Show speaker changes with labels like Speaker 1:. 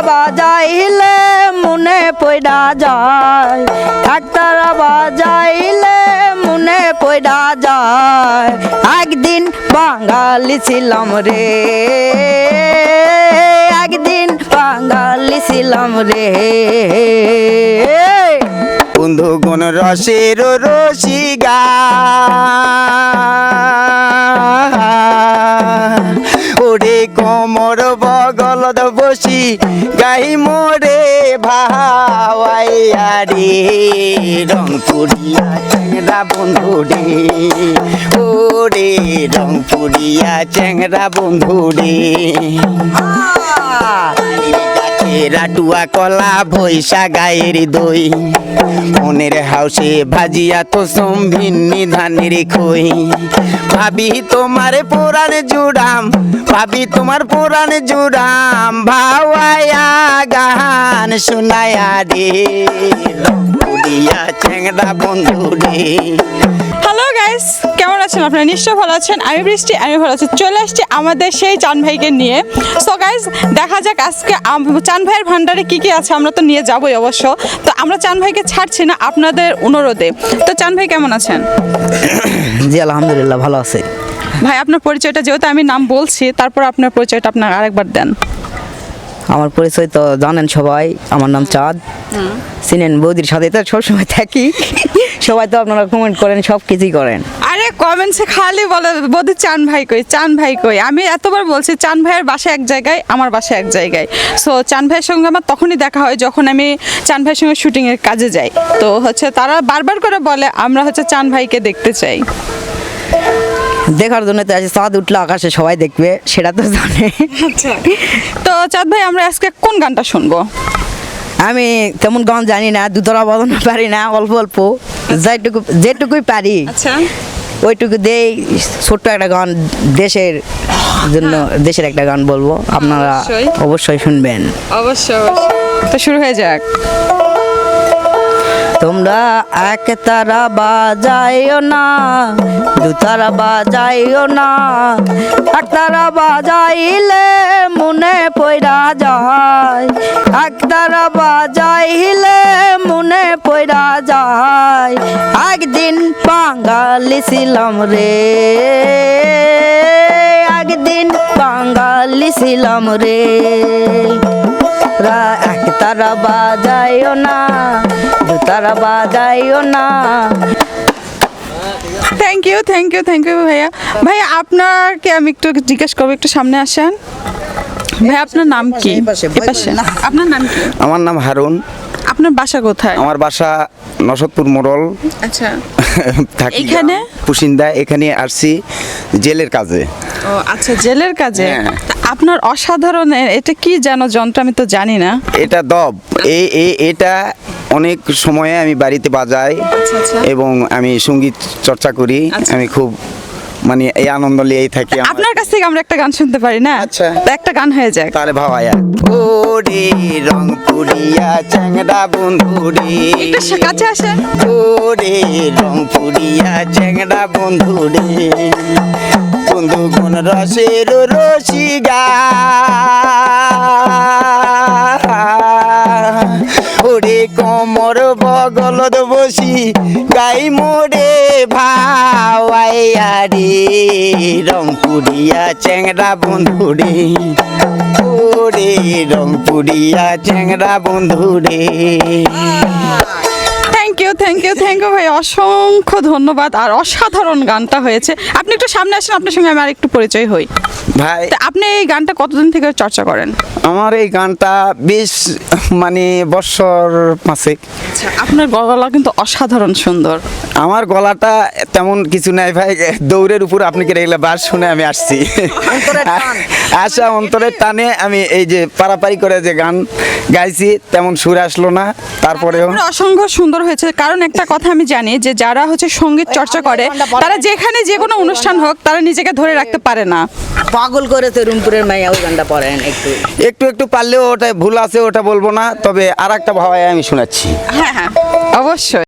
Speaker 1: বাজাইলে মনে পয়ডা যায়, একতারা বাজাইলে মনে পয়ডা যায়। একদিন বাঙালি ছিলাম রে, একদিন বাঙালি ছিলাম রে।
Speaker 2: বন্ধু গুণ রসের রসিগা, ওরে কোমর বগলত বসি গাই মোরে ভাওয়াইয়া রে, রংপুরিয়া চ্যাংরা বন্ধু রে, ওরে রংপুরিয়া চ্যাংরা বন্ধু রে। রাটুয়া কলা ভৈসা গায়ের দই, মনের হাউসে ভাজিয়া তো সম্ভিন্নি ধানের খই। ভাবি তোমার পুরাণ জুড়াম, ভাবি তোমার পুরাণ জুড়াম, ভাওয়ায়া গান শোনায়া রে, রংপুরিয়া চ্যাংরা বন্ধু রে।
Speaker 3: হ্যালো গাইস, কেমন আছেন আপনারা? নিশ্চয় ভালো আছেন। আমি বৃষ্টি, আমি ভালো আছি। চলে আসছি আমাদের সেই চান ভাইকে নিয়ে। সো গাইস, দেখা যাক আজকে চান ভাইয়ের ভান্ডারে কি কি আছে, আমরা তো নিয়ে যাবোই অবশ্য। তো আমরা চান ভাইকে ছাড়ছি না আপনাদের অনুরোধে। তো চান ভাই কেমন আছেন?
Speaker 1: জি আলহামদুলিল্লাহ ভালো আছে।
Speaker 3: ভাই আপনার পরিচয়টা, যেহেতু আমি নাম বলছি, তারপর আপনার পরিচয়টা আপনার আরেকবার দেন।
Speaker 1: আমার পরিচয় তো জানেন সবাই, আমার নাম চাঁদ। চিনেন, বৌদির সাথে তো সবসময় থাকি, সবাই তো আপনারা কমেন্ট করেন, সব কিছুই করেন।
Speaker 3: আরে কমেন্টসে খালি বলে বোধহয় চান ভাই কই, চান ভাই কই। আমি এতবার বলছি চান ভাইয়ের বাসা এক জায়গায়, আমার বাসা এক জায়গায়। সো চান ভাইয়ের সঙ্গে আমার তখনই দেখা হয় যখন আমি চান ভাইয়ের সঙ্গে শুটিংয়ের কাজে যাই। তো তারা বারবার করে বলে আমরা চান ভাইকে দেখতে চাই।
Speaker 1: দেখার জন্য তো আছে, চাঁদ উঠলে আকাশে সবাই দেখবে, সেটা তো জানে।
Speaker 3: আচ্ছা, তো চাঁদ ভাই আমরা আজকে কোন গানটা শুনবো?
Speaker 1: আমি তেমন গান জানি না, দুতরা বাজানো পারি না, অল্প অল্প যেটুকুই পারি
Speaker 3: আচ্ছা,
Speaker 1: ওইটুকু দেই। ছোট্ট একটা গান দেশের জন্য, দেশের একটা গান বলবো, আপনারা অবশ্যই শুনবেন।
Speaker 3: অবশ্যই। তো শুরু হয়ে যাক।
Speaker 1: তোমরা এক তারা বাজাইও না, দুতারা বাজাইও না, এক তারা বাজাইলে মনে পয়রা যায়, এক তারা বাজাইলে মনে পয়রা যায়। একদিন বাঙালি ছিলাম রে, একদিন বাঙালি ছিলাম রে। এক তারা বাজাইও না, দুতারা বাজাইও না।
Speaker 3: Thank you, thank you, thank you ভাইয়া। ভাইয়া আপনাকে আমি একটু জিজ্ঞেস করবো, একটু সামনে আসেন। ভাই আপনার নাম কি? এপাশে। আপনার নাম কি?
Speaker 2: আমার নাম হারুন।
Speaker 3: আপনার বাসা কোথায়?
Speaker 2: আমার বাসা নসদপুর মোড়ল।
Speaker 3: আচ্ছা,
Speaker 2: থাকি
Speaker 3: এখানে
Speaker 2: পুশিন্দা। এখানে আসছি জেলের কাজে।
Speaker 3: ও আচ্ছা, জেলের কাজে।
Speaker 2: হ্যাঁ।
Speaker 3: তা আপনার অসাধারণ, এটা কি যেন যন্ত্র, আমি তো জানি না।
Speaker 2: এটা দব। এটা অনেক সময়ে আমি বাড়িতে বাজাই
Speaker 3: আচ্ছা, আচ্ছা।
Speaker 2: এবং আমি সঙ্গীত চর্চা করি।
Speaker 3: আচ্ছা।
Speaker 2: আমি খুব মানে এই আনন্দ নিয়েই থাকি।
Speaker 3: আপনার কাছ থেকে আমরা একটা গান শুনতে পারি না?
Speaker 2: আচ্ছা।
Speaker 3: তো একটা গান হয়ে যাক।
Speaker 2: তাহলে ভাবায়া ওরে রংপুরিয়া চ্যাংরা বন্ধু রে,
Speaker 3: একটু কাছে আসেন।
Speaker 2: ওরে রংপুরিয়া চ্যাংরা বন্ধু রে, বন্ধু কোন রসের রসিগা, ওরে কোমর বগলত বসি গাই মোরে ভাওয়াইয়া রে, রংপুরিয়া চ্যাংরা বন্ধু রে, ওরে রংপুরিয়া চ্যাংরা বন্ধু রে।
Speaker 3: Thank you, thank you, thank you ভাই, অসংখ্য ধন্যবাদ। আর অসাধারণ গানটা হয়েছে। আপনি একটু সামনে আসেন, আপনার সঙ্গে আমি আর একটু পরিচয় হই।
Speaker 2: ভাই
Speaker 3: তা আপনি এই গানটা কতদিন থেকে চর্চা করেন?
Speaker 2: আমার এই গানটা বেশ মানে বছর 5।
Speaker 3: আচ্ছা, আপনার গলা কিন্তু অসাধারণ সুন্দর।
Speaker 2: আমার গলাটা তেমন কিছু নাই ভাই, দৌড়ের উপর আপনি কি রেগুলার বাস শুনে আমি আসছি। আশা অন্তরের টানে আমি এই যে পারাপারি করে যে গান গাইছি তেমন সুর আসলো না, তারপরেও
Speaker 3: আপনার অসংখ্য সুন্দর হয়েছে। কারণ একটা কথা আমি জানি যে যারা সঙ্গীত চর্চা করে, তারা যেখানে যে কোনো অনুষ্ঠান হোক, তারা নিজেকে ধরে রাখতে পারে না।
Speaker 1: পাগল করেছে রুমপুরের মাইয়া, ওই গানটা পড়েন একটু।
Speaker 2: একটু পারলেও ওটা ভুল আছে, ওটা বলবো না, তবে আর একটা ভাবায় আমি শোনাচ্ছি।
Speaker 3: হ্যাঁ হ্যাঁ, অবশ্যই।